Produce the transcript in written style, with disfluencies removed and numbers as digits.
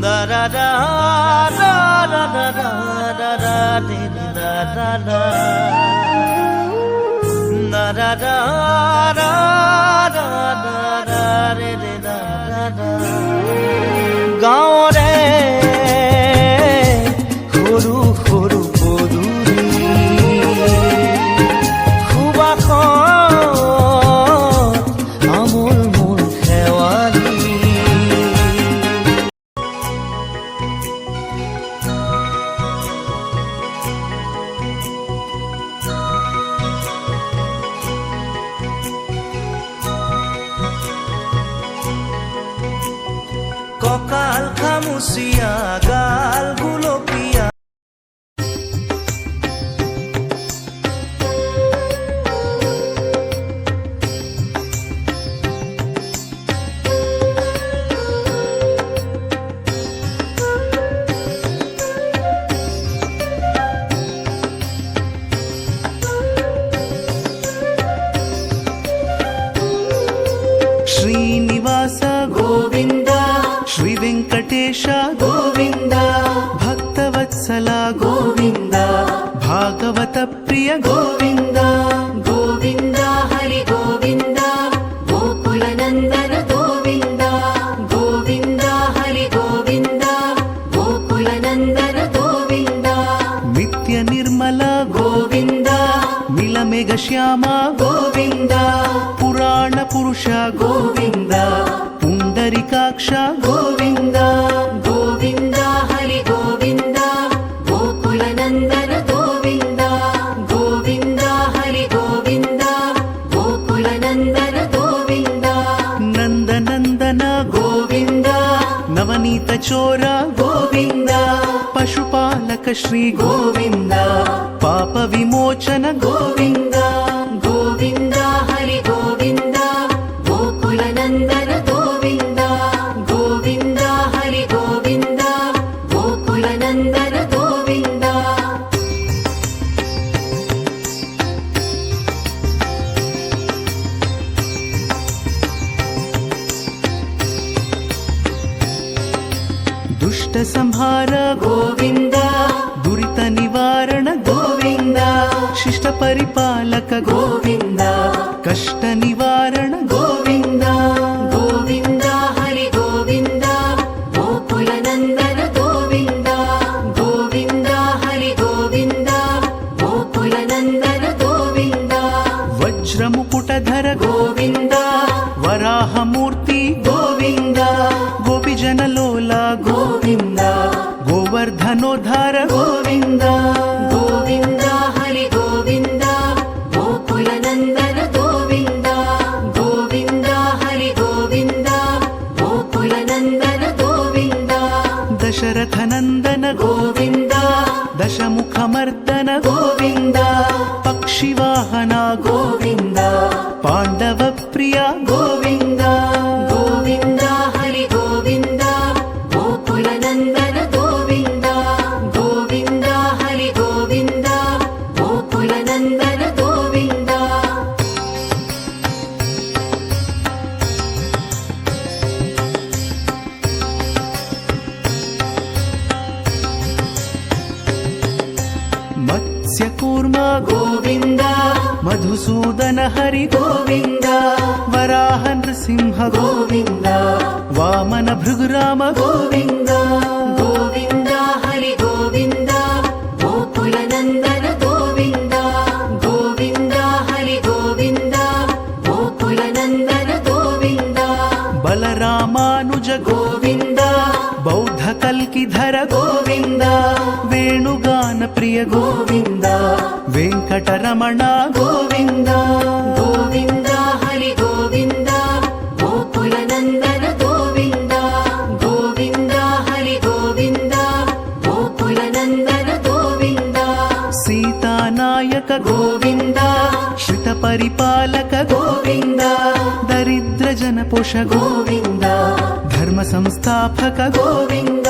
da da da da da da da da da da da da da da da da da da re re da da da গাঁও রে সৰু সৰু পদূলি সুবাসত আমোল মোল শেৱালি ককাল খামুচিয়া গাল গুলপীয়া ಶ್ರೀನಿವಾಸ ಗೋವಿಂದ ಶ್ರೀ ವೆಂಕಟೇಶ ಗೋವಿಂದ ಭಕ್ತವತ್ಸಲ ಗೋವಿಂದ ಭಾಗವತ ಪ್ರಿಯ ಗೋವಿಂದ ಗೋವಿಂದ ಹರಿ ಗೋವಿಂದ ಗೋಕುಲ ನಂದನ ಗೋವಿಂದ ಗೋವಿಂದ ಹರಿ ಗೋವಿಂದ ಗೋಕುಲ ನಂದನ ಗೋವಿಂದ ನಿತ್ಯ ನಿರ್ಮಲ ಗೋವಿಂದ ಮಿಲಮೆಘ ಶ್ಯಾಮ ಗೋವಿಂದ ಪುರಾಣ ಪುರುಷ ಗೋವಿಂದ ಪುಂಡರಿಕಾಕ್ಷ ಗೋವಿಂದ ಗೋವಿಂದ ಹರಿ ಗೋವಿಂದ ಗೋಕುಲ ನಂದನ ಗೋವಿಂದ ಗೋವಿಂದ ಹರಿ ಗೋವಿಂದ ಗೋಕುಲ ನಂದನ ಗೋವಿಂದ ನಂದನಂದನ ಗೋವಿಂದ ನವನೀತ ಚೋರ ಗೋವಿಂದ ಪಶುಪಾಲಕ ಶ್ರೀ ಗೋವಿಂದ ಪಾಪ ವಿಮೋಚನ ಗೋವಿಂದ ಗೋವಿಂದ ಹರಿ ಗೋವಿಂದ ಗೋಕುಲ ನಂದನ ಗೋವಿಂದ ಗೋವಿಂದ ಹರಿ ಗೋವಿಂದ ಗೋಕುಲ ನಂದನ ಗೋವಿಂದ ದುಷ್ಟ ಸಂಹಾರ ಗೋವಿಂದ ದುರಿತ ನಿವಾರಣ ಗೋವಿಂದ ಶಿಷ್ಟ ಪರಿಪಾಲಕ ಗೋವಿಂದ ಕಷ್ಟ ನಿವಾರಣ ಗೋವಿಂದ ಗೋವಿಂದ ಹರಿ ಗೋವಿಂದ ಗೋಕುಲ ನಂದನ ಗೋವಿಂದ ಗೋವಿಂದ ಹರಿ ಗೋವಿಂದ ಗೋಕುಲ ನಂದನ ಗೋವಿಂದ ವಜ್ರ ಮುಕುಟಧರ ಗೋವಿಂದ ವರಾಹ ಮೂರ್ತಿ ಗೋವಿಂದ ಗೋಪಿಜನ ಲೋಲ ಗೋವಿಂದ ಗೋವರ್ಧನೋದ್ಧಾರ ಗೋವಿಂದ ಗೋವಿಂದ ಹರಿ ಗೋವಿಂದ ಗೋಕುಲ ನಂದನ ಗೋವಿಂದ ಗೋವಿಂದ ಹರಿ ಗೋವಿಂದ ಗೋಕುಲ ನಂದನ ಗೋವಿಂದ ದಶರಥ ನಂದನ ಗೋವಿಂದ ದಶಮುಖ ಮರ್ದನ ಗೋವಿಂದ ಪಕ್ಷಿವಾಹನ ಗೋವಿಂದ ಪಾಂಡವ ಪ್ರಿಯ ಗೋವಿಂದ ಗೋವಿಂದ ಹರಿ ಗೋವಿಂದ ಗೋಕುಲ ನಂದನ ಗೋವಿಂದ ಗೋವಿಂದ ಹರಿ ಗೋವಿಂದ ಗೋಕುಲ ನಂದನ ಗೋವಿಂದ ಮತ್ಸ್ಯಕೂರ್ಮ ಗೋವಿಂದ ಮಧುಸೂದನ ಹರಿ ಗೋವಿಂದ ವರಾಹ ನೃಸಿಂಹ ಗೋವಿಂದ ವಾಮನ ಭೃಗುರಾಮ ಗೋವಿಂದ ಗೋವಿಂದ ಹರಿ ಗೋವಿಂದ ಗೋಕುಲ ನಂದನ ಗೋವಿಂದ ಗೋವಿಂದ ಹರಿ ಗೋವಿಂದ ಗೋಕುಲ ನಂದನ ಗೋವಿಂದ ಬಲರಾಮಾನುಜ ಗೋವಿಂದ ಬೌದ್ಧ ಕಲ್ಕಿಧರ ಗೋವಿಂದ ವೇಣುಗಾನ ಪ್ರಿಯ ಗೋವಿಂದ ವೆಂಕಟರಮಣ ಗೋವಿಂದ ಗೋವಿಂದ ಹರಿ ಗೋವಿಂದ ಗೋಕುಲ ನಂದನ ಗೋವಿಂದ ಗೋವಿಂದ ಹರಿ ಗೋವಿಂದ ಗೋಕುಲ ನಂದನ ಗೋವಿಂದ ಸೀತಾನಾಯಕ ಗೋವಿಂದ ಶ್ರಿತ ಪರಿಪಾಲಕ ಗೋವಿಂದ ದರಿದ್ರ ಜನಪೋಷ ಗೋವಿಂದ ಧರ್ಮ ಸಂಸ್ಥಾಪಕ ಗೋವಿಂದ